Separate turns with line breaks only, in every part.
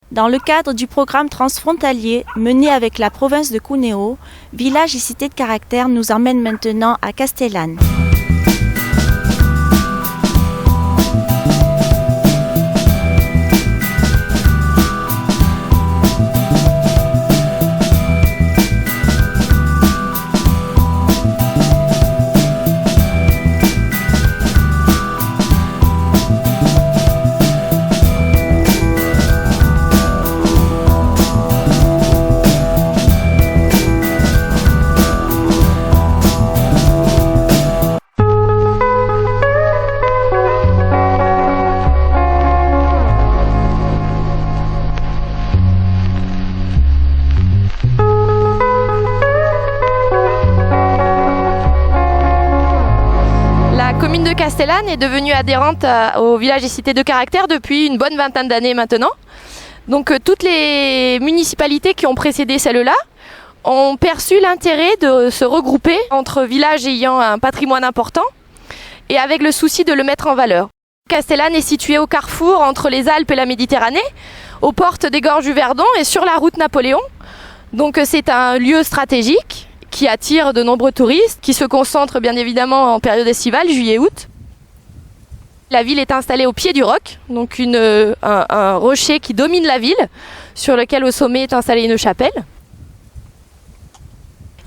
Dans le cadre du programme transfrontalier mené avec la province de Cuneo, Village et Cité de Caractère nous emmène maintenant à Castellane.
La commune de Castellane est devenue adhérente au Village et Cité de Caractère depuis une bonne vingtaine d'années maintenant. Donc toutes les municipalités qui ont précédé celle-là ont perçu l'intérêt de se regrouper entre villages ayant un patrimoine important et avec le souci de le mettre en valeur. Castellane est située au carrefour entre les Alpes et la Méditerranée, aux portes des gorges du Verdon et sur la route Napoléon. Donc c'est un lieu stratégique qui attire de nombreux touristes, qui se concentrent bien évidemment en période estivale, juillet-août. La ville est installée au pied du roc, donc un rocher qui domine la ville, sur lequel au sommet est installée une chapelle.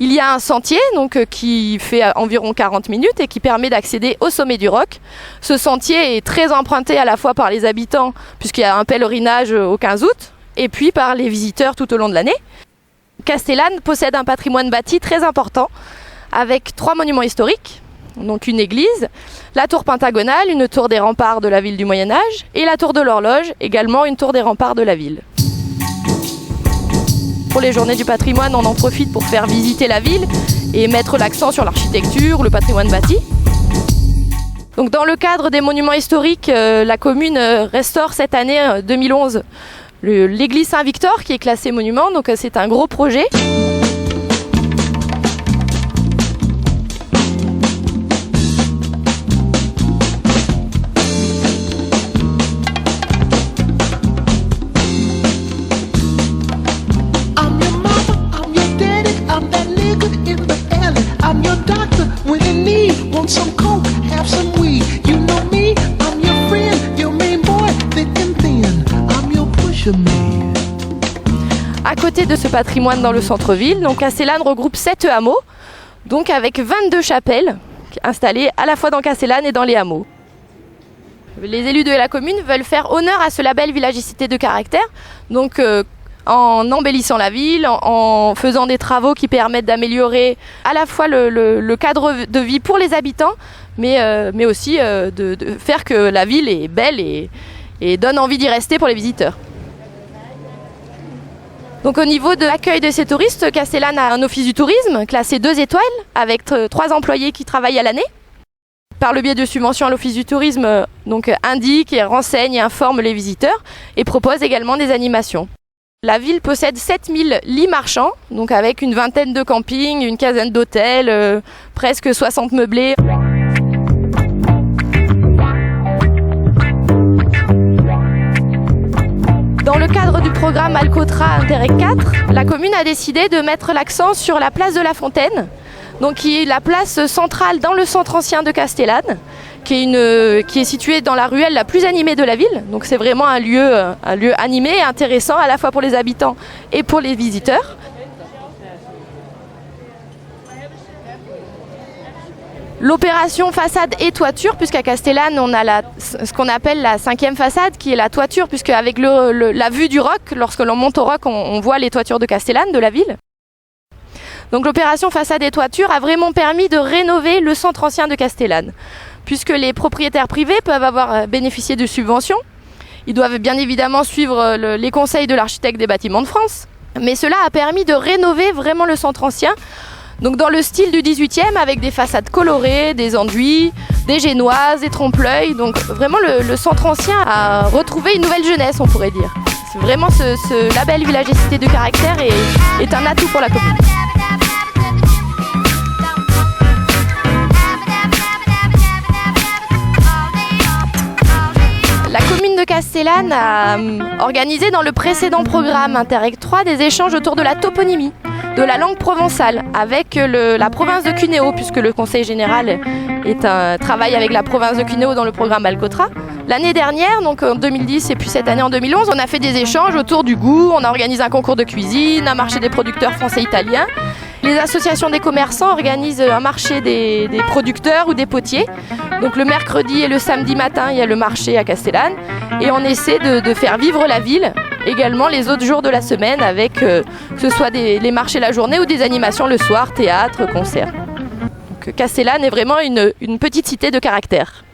Il y a un sentier qui fait environ 40 minutes et qui permet d'accéder au sommet du roc. Ce sentier est très emprunté à la fois par les habitants, puisqu'il y a un pèlerinage au 15 août, et puis par les visiteurs tout au long de l'année. Castellane possède un patrimoine bâti très important avec 3 monuments historiques, donc une église, la tour pentagonale, une tour des remparts de la ville du Moyen-Âge et la tour de l'horloge, également une tour des remparts de la ville. Pour les journées du patrimoine, on en profite pour faire visiter la ville et mettre l'accent sur l'architecture, le patrimoine bâti. Donc dans le cadre des monuments historiques, la commune restaure cette année 2011 l'église Saint-Victor qui est classée monument, donc c'est un gros projet. À côté de ce patrimoine dans le centre-ville, donc Castellane regroupe 7 hameaux, donc avec 22 chapelles installées à la fois dans Castellane et dans les hameaux. Les élus de la commune veulent faire honneur à ce label Village et Cité de Caractère, donc en embellissant la ville, en faisant des travaux qui permettent d'améliorer à la fois le cadre de vie pour les habitants, mais aussi de faire que la ville est belle et donne envie d'y rester pour les visiteurs. Donc au niveau de l'accueil de ces touristes, Castellane a un office du tourisme classé 2 étoiles avec 3 employés qui travaillent à l'année. Par le biais de subventions, l'office du tourisme indique et renseigne et informe les visiteurs et propose également des animations. La ville possède 7000 lits marchands, donc avec une vingtaine de campings, une quinzaine d'hôtels, presque 60 meublés. Dans le cadre du programme Alcotra Interreg 4, la commune a décidé de mettre l'accent sur la place de la Fontaine, donc qui est la place centrale dans le centre ancien de Castellane, qui est située dans la ruelle la plus animée de la ville. Donc c'est vraiment un lieu animé et intéressant à la fois pour les habitants et pour les visiteurs. L'opération façade et toiture, puisqu'à Castellane, on a ce qu'on appelle la 5e façade, qui est la toiture, puisque avec la vue du roc, lorsque l'on monte au roc, on voit les toitures de Castellane, de la ville. Donc l'opération façade et toiture a vraiment permis de rénover le centre ancien de Castellane, puisque les propriétaires privés peuvent avoir bénéficié de subventions. Ils doivent bien évidemment suivre les conseils de l'architecte des bâtiments de France, mais cela a permis de rénover vraiment le centre ancien, donc dans le style du 18e, avec des façades colorées, des enduits, des génoises, des trompe-l'œil. Donc vraiment le centre ancien a retrouvé une nouvelle jeunesse, on pourrait dire. C'est vraiment ce label Village et Cité de Caractère est un atout pour la commune. La commune de Castellane a organisé dans le précédent programme Interreg 3 des échanges autour de la toponymie, de la langue provençale, avec la province de Cuneo, puisque le Conseil général travaille avec la province de Cuneo dans le programme Alcotra. L'année dernière, donc en 2010 et puis cette année en 2011, on a fait des échanges autour du goût, on a organisé un concours de cuisine, un marché des producteurs français-italiens. Les associations des commerçants organisent un marché des producteurs ou des potiers. Donc le mercredi et le samedi matin, il y a le marché à Castellane et on essaie de faire vivre la ville également les autres jours de la semaine avec que ce soit les marchés la journée ou des animations le soir, théâtre, concerts. Donc Castellane est vraiment une petite cité de caractère.